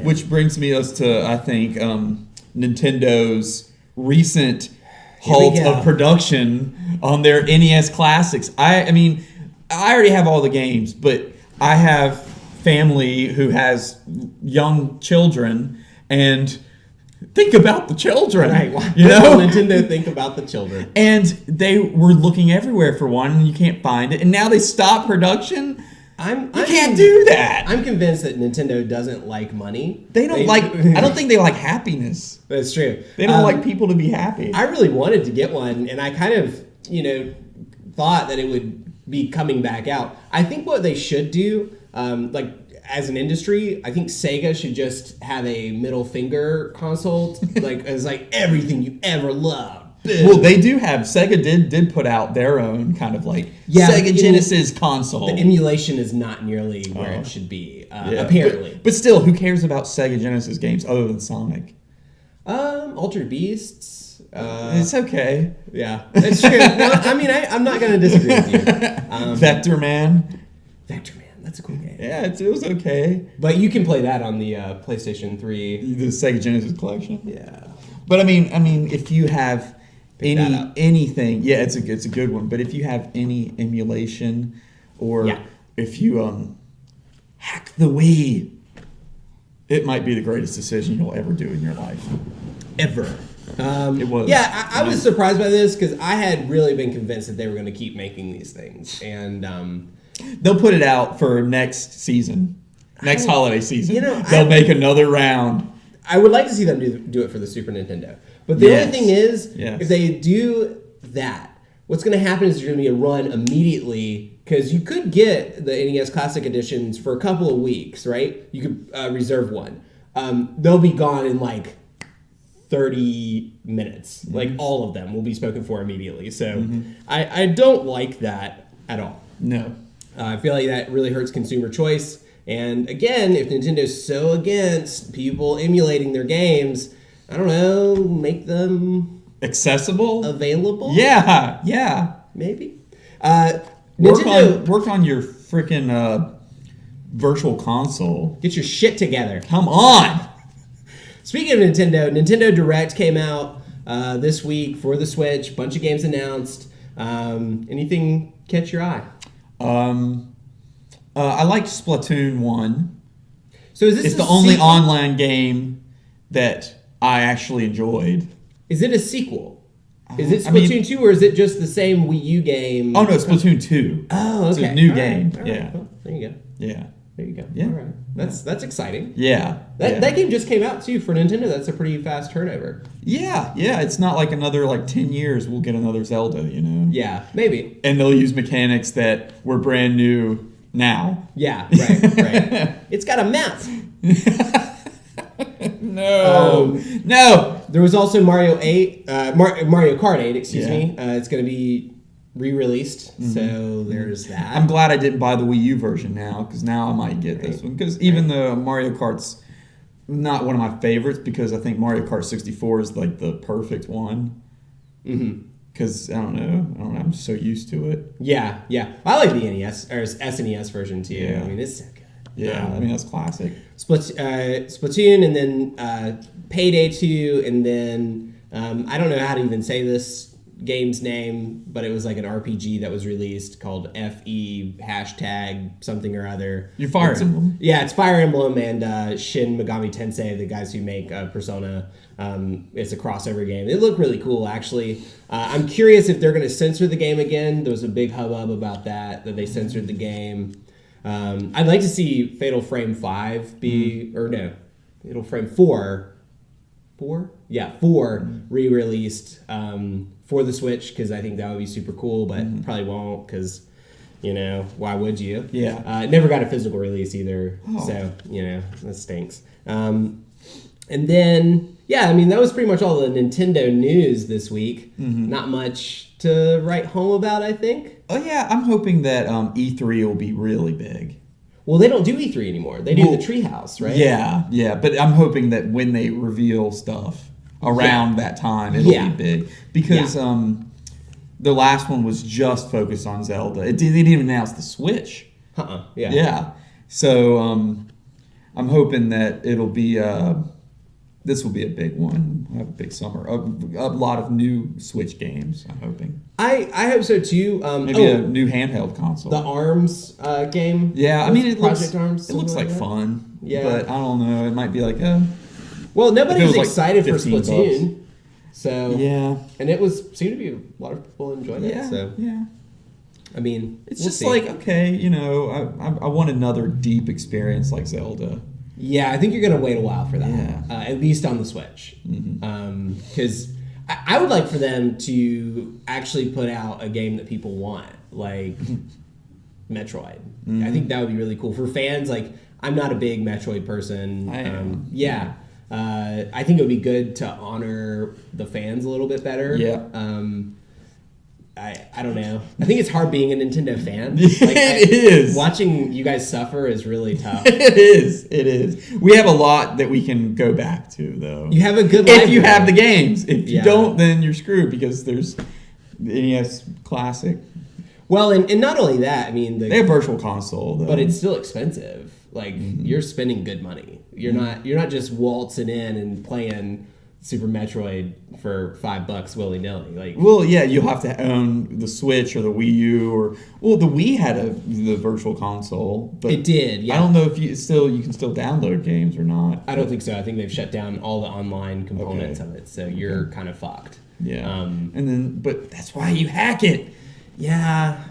Which brings us to, I think, Nintendo's recent halt of production on their NES classics. I mean, I already have all the games, but I have family who has young children, and think about the children. Right. You know? Nintendo think about the children. And they were looking everywhere for one, and you can't find it. And now they stop production. You can't do that. I'm convinced that Nintendo doesn't like money. I don't think they like happiness. That's true. They don't like people to be happy. I really wanted to get one, and I kind of, thought that it would be coming back out. I think what they should do, as an industry, I think Sega should just have a middle finger console, as everything you ever loved. Boom. Well, they do have, Sega did put out their own kind of Sega Genesis console. The emulation is not nearly where it should be, apparently. But still, who cares about Sega Genesis games other than Sonic? Altered Beasts. It's okay. Yeah, that's true. I'm not going to disagree with you. Vector Man. That's a cool game. Yeah, it was okay. But you can play that on the PlayStation 3. The Sega Genesis collection. Yeah. But I mean, if you have anything, yeah, it's a good one. But if you have any emulation, or if you hack the Wii, it might be the greatest decision you'll ever do in your life. Ever. It was. Yeah, I was surprised by this because I had really been convinced that they were going to keep making these things, and they'll put it out for next season, next holiday season. They'll make another round. I would like to see them do it for the Super Nintendo. But the only thing is, if they do that, what's going to happen is there's going to be a run immediately, because you could get the NES Classic Editions for a couple of weeks, right? You could reserve one. They'll be gone in 30 minutes. Mm-hmm. All of them will be spoken for immediately. So I don't like that at all. No. I feel like that really hurts consumer choice. And again, if Nintendo's so against people emulating their games, I don't know, make them accessible, available. Yeah, maybe. Work on your freaking virtual console. Get your shit together. Come on. Speaking of Nintendo Direct came out this week for the Switch. Bunch of games announced. Anything catch your eye? I liked Splatoon 1. So is this it's the only online game that I actually enjoyed. Is it a sequel? Is it Splatoon 2 or is it just the same Wii U game? Oh no, it's Splatoon 2. Oh, okay. It's a new All game. Right. Yeah. Well, there you go. Yeah. There you go. Yeah. All right. That's exciting. Yeah. That game just came out too for Nintendo. That's a pretty fast turnover. Yeah. It's not like another 10 years we'll get another Zelda, Yeah, maybe. And they'll use mechanics that were brand new now. Yeah, right. It's got a map. No. There was also Mario Kart 8, excuse me. It's going to be re-released, so there's that. I'm glad I didn't buy the Wii U version now, because now I might get this one. Because even though Mario Kart's not one of my favorites, because I think Mario Kart 64 is the perfect one. Because I don't know, I'm so used to it. Yeah. I like the NES or SNES version too. Yeah. I mean, it's so good. Yeah, that's classic. Splatoon, and then Payday 2, and then I don't know how to even say this game's name, but it was an RPG that was released called FE # something or other. Your Fire Emblem. Yeah, it's Fire Emblem and Shin Megami Tensei, the guys who make Persona. It's a crossover game. It looked really cool, actually. I'm curious if they're going to censor the game again. There was a big hubbub about that they censored the game. I'd like to see Fatal Frame 5 Fatal Frame 4. 4? Yeah, 4 re-released for the Switch, because I think that would be super cool, but probably won't, because, why would you? Yeah. It never got a physical release either, so, that stinks. And then, that was pretty much all the Nintendo news this week. Not much to write home about, I think. Oh, yeah, I'm hoping that E3 will be really big. Well, they don't do E3 anymore. They do the Treehouse, right? Yeah, but I'm hoping that when they reveal stuff around that time, it'll be big. Because the last one was just focused on Zelda. They didn't even announce the Switch. Yeah. So I'm hoping that it'll be this will be a big one. We'll have a big summer. A lot of new Switch games, I'm hoping. I hope so too. Maybe a new handheld console. The ARMS game. Yeah, I mean it Project looks ARMS. it looks like that? fun. Yeah. But I don't know. It might be like Well, nobody was like excited for 15 Splatoon. bucks. So yeah. And it seemed to be a lot of people enjoyed it. So yeah. I mean, It's we'll just see. like, okay, I want another deep experience like Zelda. Yeah, I think you're gonna wait a while for that. Yeah. At least on the Switch, because I would like for them to actually put out a game that people want, like Metroid. I think that would be really cool for fans. Like, I'm not a big Metroid person. I am. Yeah. I think it would be good to honor the fans a little bit better. Yeah. I don't know. I think it's hard being a Nintendo fan. It is. Watching you guys suffer is really tough. It is. It is. We have a lot that we can go back to, though. You have a good if library. you have the games. If you Yeah. don't, then you're screwed because there's the NES Classic. Well, and not only that, I mean, They have Virtual Console, though. but it's still expensive. Like you're spending good money. You're not just waltzing in and playing Super Metroid for $5 willy nilly. Like, well, yeah, you'll have to own the Switch or the Wii U the Wii had the Virtual Console, but it did. Yeah. I don't know if you can still download games or not. I don't think so. I think they've shut down all the online components of it, so you're kind of fucked. Yeah, but that's why you hack it. Yeah.